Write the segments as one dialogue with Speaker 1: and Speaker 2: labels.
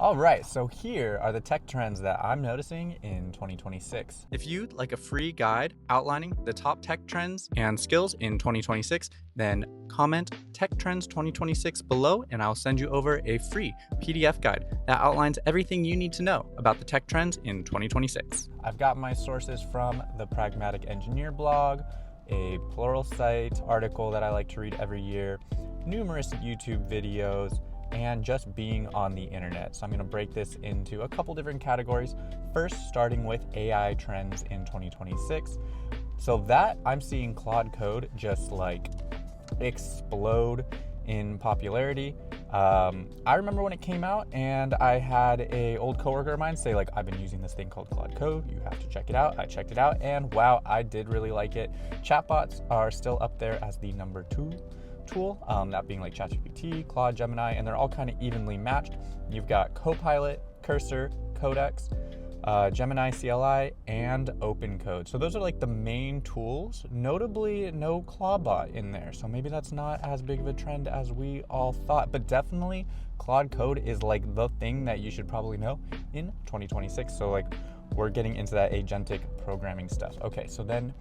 Speaker 1: All right, so here are the tech trends that I'm noticing in 2026.
Speaker 2: If you'd like a free guide outlining the top tech trends and skills in 2026, then comment Tech Trends 2026 below and I'll send you over a free PDF guide that outlines everything you need to know about the tech trends in 2026.
Speaker 1: I've got my sources from the Pragmatic Engineer blog, a Pluralsight article that I like to read every year, numerous YouTube videos, and just being on the internet. So I'm going to break this into a couple different categories. First, starting with AI trends in 2026. So that I'm seeing Claude Code just like explode in popularity. I remember when it came out and I had a old coworker of mine say like, I've been using this thing called Claude Code, you have to check it out. I checked it out and wow, I did really like it. Chatbots are still up there as the number 2 tool, that being like ChatGPT, Claude, Gemini, and they're all kind of evenly matched. You've got Copilot, Cursor, Codex, Gemini CLI, and OpenCode. So those are like the main tools. Notably, no Claudebot in there. So maybe that's not as big of a trend as we all thought, but definitely Claude Code is like the thing that you should probably know in 2026. So like we're getting into that agentic programming stuff. Okay, so then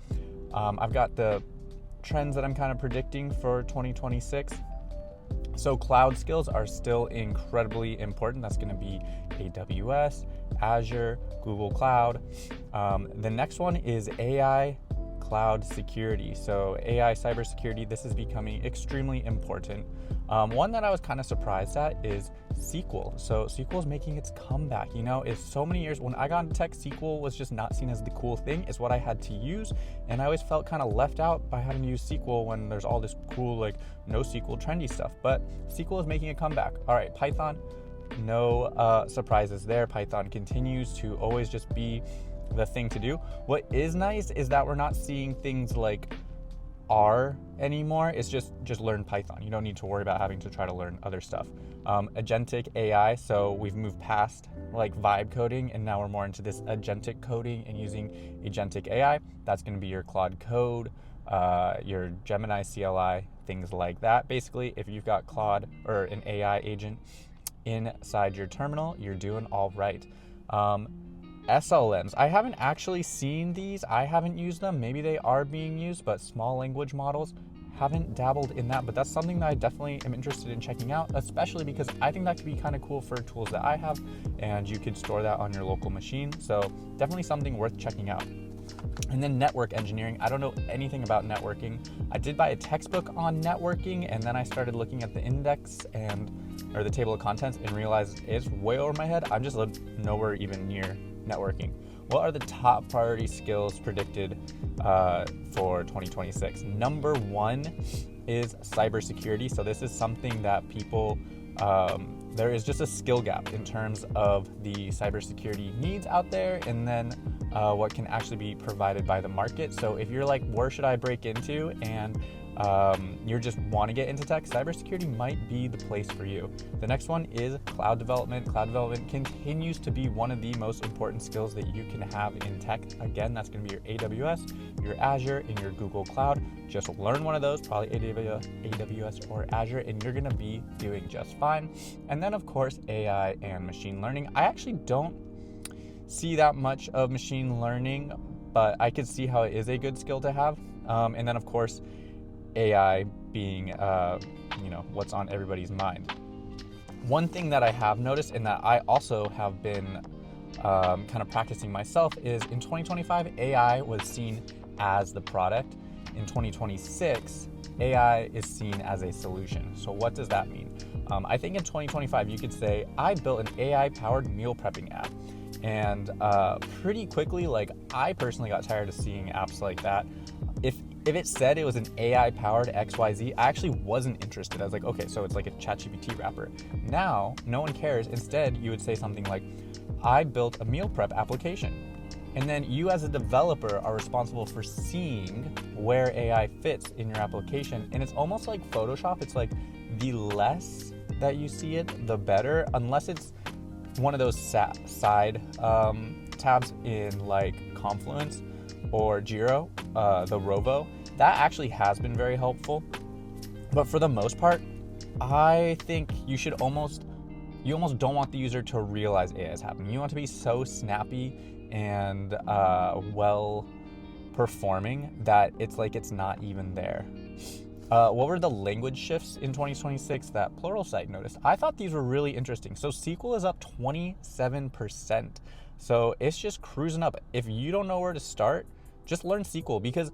Speaker 1: I've got the trends that I'm kind of predicting for 2026. So cloud skills are still incredibly important. That's going to be AWS, Azure, Google Cloud. The next one is AI cloud security. So AI cybersecurity, this is becoming extremely important. One that I was kind of surprised at is SQL. So SQL is making its comeback. You know, it's so many years. When I got into tech, SQL was just not seen as the cool thing. It's what I had to use. And I always felt kind of left out by having to use SQL when there's all this cool, like NoSQL trendy stuff. But SQL is making a comeback. All right, Python, no surprises there. Python continues to always just be the thing to do. What is nice is that we're not seeing things like R anymore. It's just learn Python. You don't need to worry about having to try to learn other stuff. Agentic AI, so we've moved past like vibe coding and now we're more into this agentic coding and using agentic AI. That's going to be your Claude Code, your Gemini CLI, things like that. Basically, if you've got Claude or an AI agent inside your terminal, you're doing all right. SLMs. I haven't actually seen these. I haven't used them. Maybe they are being used, but small language models, haven't dabbled in that. But that's something that I definitely am interested in checking out, especially because I think that could be kind of cool for tools that I have, and you could store that on your local machine. So definitely something worth checking out. And then network engineering. I don't know anything about networking. I did buy a textbook on networking, and then I started looking at the index or the table of contents and realized it's way over my head. I'm just nowhere even near networking. What are the top priority skills predicted for 2026? Number 1 is cybersecurity. So this is something that people, there is just a skill gap in terms of the cybersecurity needs out there, and then what can actually be provided by the market. So if you're like, where should I break into, and you just want to get into tech, cybersecurity might be the place for you. The next one is cloud development. Cloud development continues to be one of the most important skills that you can have in tech. Again, that's going to be your AWS, your Azure, and your Google Cloud. Just learn one of those, probably AWS or Azure, and you're going to be doing just fine. And then, of course, AI and machine learning. I actually don't see that much of machine learning, but I could see how it is a good skill to have. And then, of course, AI being, what's on everybody's mind. One thing that I have noticed and that I also have been kind of practicing myself is in 2025, AI was seen as the product. In 2026, AI is seen as a solution. So what does that mean? I think in 2025, you could say, I built an AI-powered meal prepping app. And pretty quickly, like I personally got tired of seeing apps like that. If it said it was an AI-powered XYZ, I actually wasn't interested. I was like, okay, so it's like a ChatGPT wrapper. Now, no one cares. Instead, you would say something like, I built a meal prep application. And then you as a developer are responsible for seeing where AI fits in your application. And it's almost like Photoshop. It's like the less that you see it, the better, unless it's one of those side tabs in like Confluence or Jira, the Rovo. That actually has been very helpful. But for the most part, I think you should almost you almost don't want the user to realize AI is happening. You want to be so snappy and well performing that it's like it's not even there. What were the language shifts in 2026 that Pluralsight noticed? I thought these were really interesting. So SQL is up 27%. So it's just cruising up. If you don't know where to start, just learn SQL, because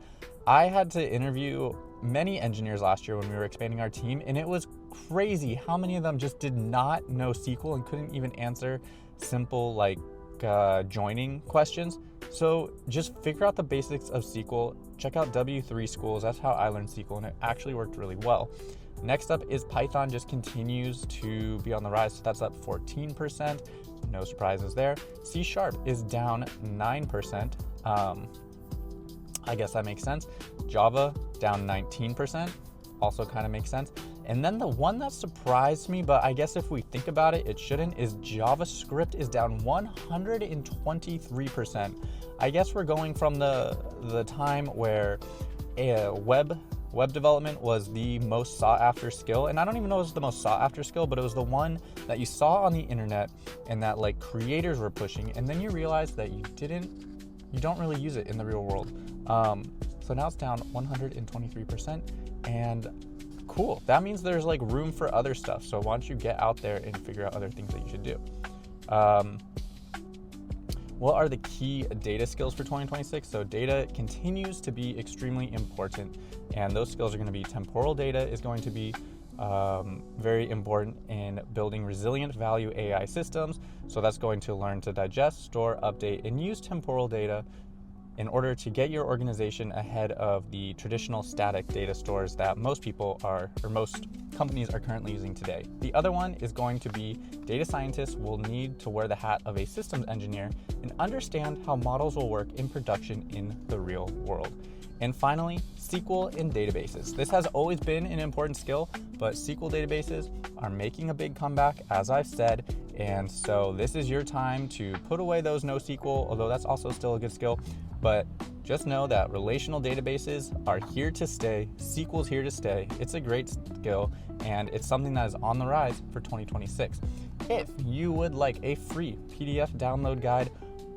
Speaker 1: I had to interview many engineers last year when we were expanding our team, and it was crazy how many of them just did not know SQL and couldn't even answer simple like joining questions. So just figure out the basics of SQL. Check out W3 Schools. That's how I learned SQL, and it actually worked really well. Next up is Python, just continues to be on the rise. So that's up 14%. No surprises there. C# is down 9%. I guess that makes sense. Java down 19%. Also kind of makes sense. And then the one that surprised me, but I guess if we think about it, it shouldn't, is JavaScript is down 123%. I guess we're going from the time where web development was the most sought after skill. And I don't even know if it was the most sought after skill, but it was the one that you saw on the internet and that like creators were pushing. And then you realize that you don't really use it in the real world. So now it's down 123%, and cool. That means there's like room for other stuff. So why don't you get out there and figure out other things that you should do? What are the key data skills for 2026? So data continues to be extremely important, and those skills are going to be temporal data is going to be very important in building resilient value AI systems. So that's going to learn to digest, store, update, and use temporal data in order to get your organization ahead of the traditional static data stores that most companies are currently using today. The other one is going to be data scientists will need to wear the hat of a systems engineer and understand how models will work in production in the real world. And finally, SQL in databases. This has always been an important skill, but SQL databases are making a big comeback, as I've said, and so this is your time to put away those NoSQL, although that's also still a good skill. But just know that relational databases are here to stay. SQL's here to stay. It's a great skill, and it's something that is on the rise for 2026. If you would like a free PDF download guide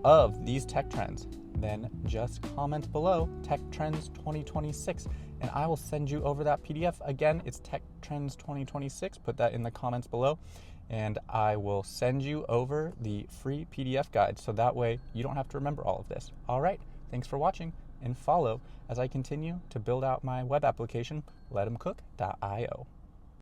Speaker 1: of these tech trends, then just comment below Tech Trends 2026, and I will send you over that PDF. Again, it's Tech Trends 2026. Put that in the comments below, and I will send you over the free PDF guide, so that way you don't have to remember all of this. All right, thanks for watching, and follow as I continue to build out my web application, letemcook.io.